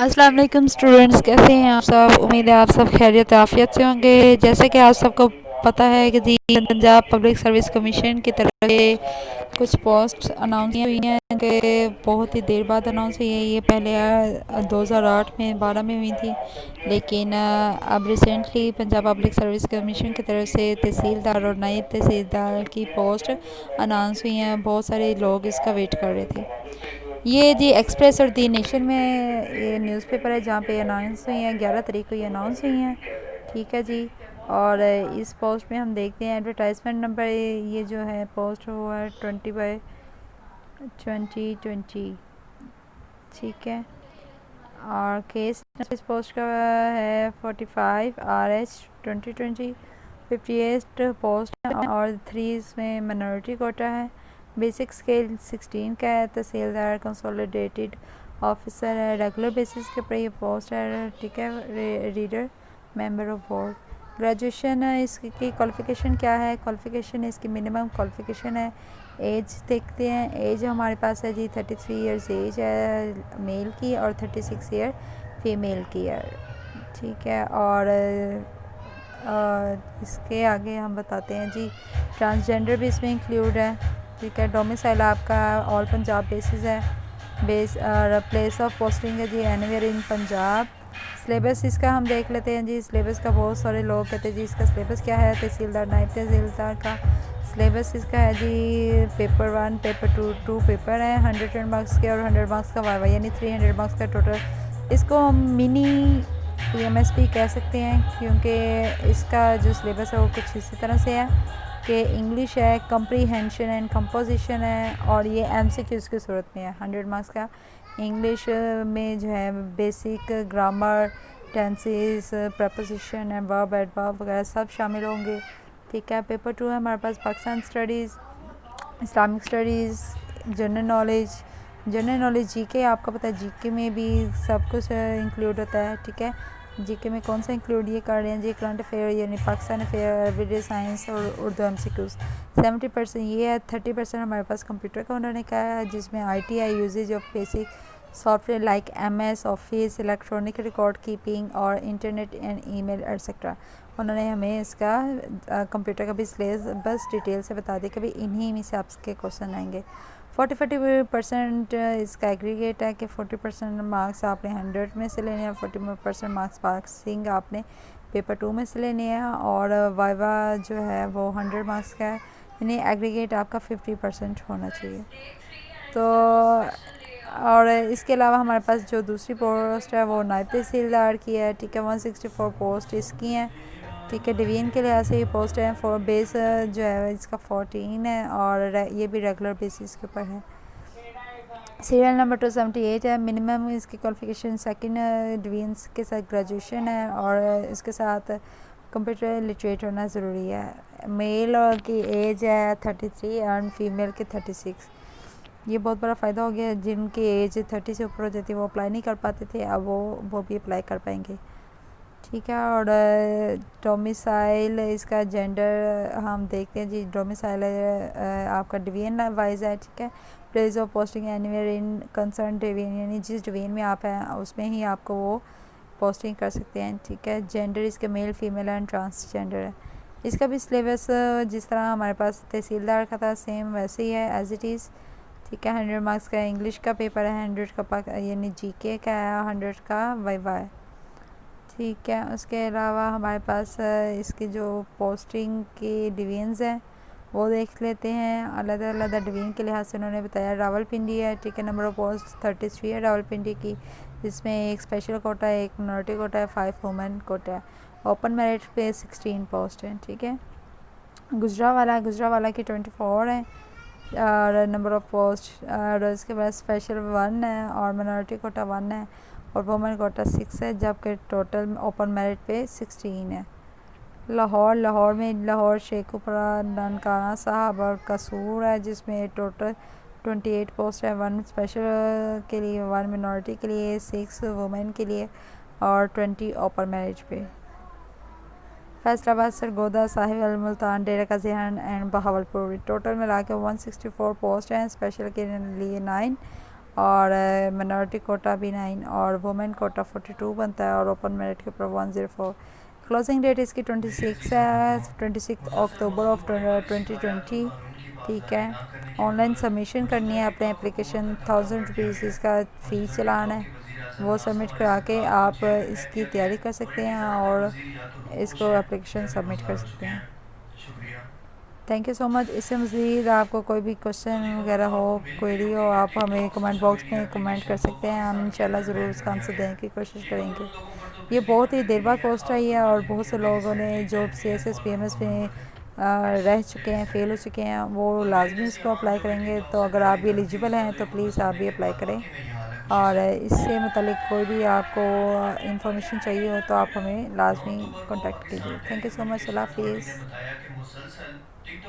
अस्सलाम वालेकुम स्टूडेंट्स, कैसे हैं आप सब। उम्मीद है आप सब खैरियत आफियत से होंगे। जैसे कि आप सबको पता है कि जी पंजाब पब्लिक सर्विस कमीशन की तरफ से कुछ पोस्ट अनाउंस हुई हैं कि बहुत ही देर बाद अनाउंस हुई है। ये पहले 2008 में 12 में हुई थी, लेकिन अब recently Punjab public service commission की तरफ से तहसीलदार और नायब तहसीलदार की पोस्ट अनाउंस हुई हैं। बहुत सारे लोग इसका वेट कर रहे थे। ये जी एक्सप्रेस और दी नेशन में ये न्यूज़पेपर है जहाँ पे अनाउंस हुई हैं। 11 तारीख को ये अनाउंस हुई हैं, ठीक है जी। और इस पोस्ट में हम देखते हैं एडवर्टाइजमेंट नंबर, ये जो है पोस्ट हुआ है 20/2020, ठीक है। और केस इस पोस्ट का है 45RH 2020। 58 पोस्ट है और 3 इसमें माइनॉरिटी कोटा है। बेसिक स्केल 16 का है। तहसीलदार कंसोलिडेटेड ऑफिसर है। रेगुलर बेसिस के ऊपर ये पोस्ट है, ठीक है। Reader member of board. Graduation है इसकी क्वालिफ़िकेशन क्या है। क्वालिफ़िकेशन इसकी मिनिमम क्वालिफ़िकेशन है। एज देखते हैं। एज हमारे पास है जी 33 ईयर्स एज है मेल की और 36 ईयर फीमेल की है, ठीक है। और इसके आगे हम बताते हैं जी ट्रांसजेंडर भी इसमें इंक्लूड है, ठीक है। डोमिसाइल आपका ऑल पंजाब बेसिस है। प्लेस ऑफ पोस्टिंग है जी एनीवेयर इन पंजाब। सिलेबस इसका हम देख लेते हैं जी। सिलेबस का बहुत सारे लोग कहते हैं जी इसका सिलेबस क्या है। तहसीलदार नायब तहसीलदार का सिलेबस इसका है जी पेपर 1 पेपर 2 पेपर है 100 मार्क्स के और 100 मार्क्स का वाइवा, यानी 300 मार्क्स का टोटल। इसको हम मिनी PMSP कह सकते हैं क्योंकि इसका जो सिलेबस है वो कुछ इसी तरह से है कि इंग्लिश है, कंप्रीहेंशन एंड कंपोजिशन है और ये MCQs की सूरत में है 100 मार्क्स का। इंग्लिश में जो है basic grammar, tenses, preposition and verb adverb वगैरह सब शामिल होंगे, ठीक है। पेपर 2 है हमारे पास Pakistan studies, Islamic studies, general knowledge GK। आपको पता है GK में भी सब कुछ इंक्लूड होता है, ठीक है। GK में कौन सा इंक्लूड ये कर रहे हैं जी करंट अफेयर यानी पाकिस्तान अफेयर, एवरीडे साइंस और उर्दू MCQs। 70% ये है। 30% हमारे पास कंप्यूटर का उन्होंने कहा है जिसमें ITI uses of basic software like MS office, electronic record keeping और इंटरनेट एंड ईमेल एट्सेट्रा। उन्होंने हमें इसका कंप्यूटर का भी सिलेबस डिटेल से बता दिया कि भाई इन्हीं में से आपके क्वेश्चन आएंगे। 40% इसका एग्रीगेट है कि 40% मार्क्स आपने 100 में से लेने हैं, 40% मार्क्स पासिंग आपने पेपर 2 में से लेने हैं और वाइवा जो है वो 100 मार्क्स का है, यानी एग्रीगेट आपका 50% होना चाहिए। तो और इसके अलावा हमारे पास जो दूसरी पोस्ट है वो नायब तहसीलदार की है, ठीक है। 164 पोस्ट इसकी हैं, ठीक है। डिवीजन के लिहाज से ये पोस्ट है। फॉर बेस जो है इसका 14 है और ये भी रेगुलर बेसिस के ऊपर है। सीरियल नंबर 278 है। मिनिमम इसकी क्वालिफिकेशन सेकंड डिवीजन के साथ ग्रेजुएशन है और इसके साथ कंप्यूटर लिटरेट होना ज़रूरी है। मेल की एज है 33 और फीमेल की 36। ये बहुत बड़ा फ़ायदा हो गया। जिनकी एज 30 से ऊपर हो जाती है वो अप्लाई नहीं कर पाते थे, अब वो भी अप्लाई कर पाएंगे, ठीक है। और डोमिसाइल इसका जेंडर हम देखते हैं जी। डोमिसाइल आपका डिवीजन वाइज है, ठीक है। Place of posting anywhere in concern division, यानी जिस डिवीजन में आप हैं उसमें ही आपको वो पोस्टिंग कर सकते हैं, ठीक है। जेंडर इसका मेल फीमेल एंड ट्रांसजेंडर है। इसका भी सिलेबस जिस तरह हमारे पास तहसीलदार का था सेम वैसे ही है एज इट इज़, ठीक है। 100 मार्क्स का इंग्लिश का पेपर है, 100 का यानी GK का है, 100 का वाइवा है, ठीक है। उसके अलावा हमारे पास इसकी जो पोस्टिंग के डिवीजन्स हैं वो देख लेते हैं। अलग अलग डिवीजन के लिहाज से उन्होंने बताया। रावलपिंडी है, ठीक है। नंबर ऑफ पोस्ट 33 है रावलपिंडी की, जिसमें एक स्पेशल कोटा है, एक मिनॉरिटी कोटा है, 5 वुमेन कोटा है। ओपन मेरिट पे 16 पोस्ट हैं, ठीक है। गुजरावाला की 24 है और नंबर ऑफ पोस्ट, और इसके बाद स्पेशल 1 है और मिनॉरिटी कोटा 1 है और वुमेन कोटा 6 है, जबकि टोटल ओपन मेरिट पे 16 है। लाहौर में लाहौर शेखुपुरा ननकाना साहब और कसूर है, जिसमें टोटल 28 पोस्ट है। 1 स्पेशल के लिए, 1 मिनॉरिटी के लिए, 6 वुमेन के लिए और 20 ओपन मेरिट पे। फैसलाबाद, सरगोदा, साहिवाल, मुल्तान, डेरा गाजी एंड बहावलपुर टोटल मिला के 164 पोस्ट हैं। स्पेशल के लिए 9 और मिनॉरिटी कोटा भी 9 और वुमेन कोटा 42 बनता है और ओपन मेरिट के ऊपर 104। क्लोजिंग डेट इसकी 26 है, 26 अक्टूबर ऑफ 2020। ठीक है, ऑनलाइन सबमिशन करनी है अपने एप्लीकेशन, 1000 रुपीज़ इसका फ़ीस चलाना है, वो सबमिट करा के आप इसकी तैयारी कर सकते हैं और इसको एप्लीकेशन सबमिट कर सकते हैं। Thank you so much. इससे मज़ीद आपको कोई भी क्वेश्चन वगैरह हो, क्वेरी हो, आप हमें कमेंट बॉक्स में कमेंट कर सकते हैं, हम इंशाल्लाह ज़रूर उसका आंसर देने की कोशिश करेंगे। ये बहुत ही देर बाद पोस्ट आई है और बहुत से लोगों ने जो CSS PMS में रह चुके हैं, फ़ेल हो चुके हैं, वो लाजमी इसको अप्लाई करेंगे। तो अगर आप भी एलिजिबल हैं तो प्लीज़ आप भी अप्लाई करें और इससे मतलब कोई भी आपको इंफॉर्मेशन चाहिए हो तो आप हमें लाजमी कॉन्टेक्ट कीजिए। Thank you so much. अल्लाह हाफिज़।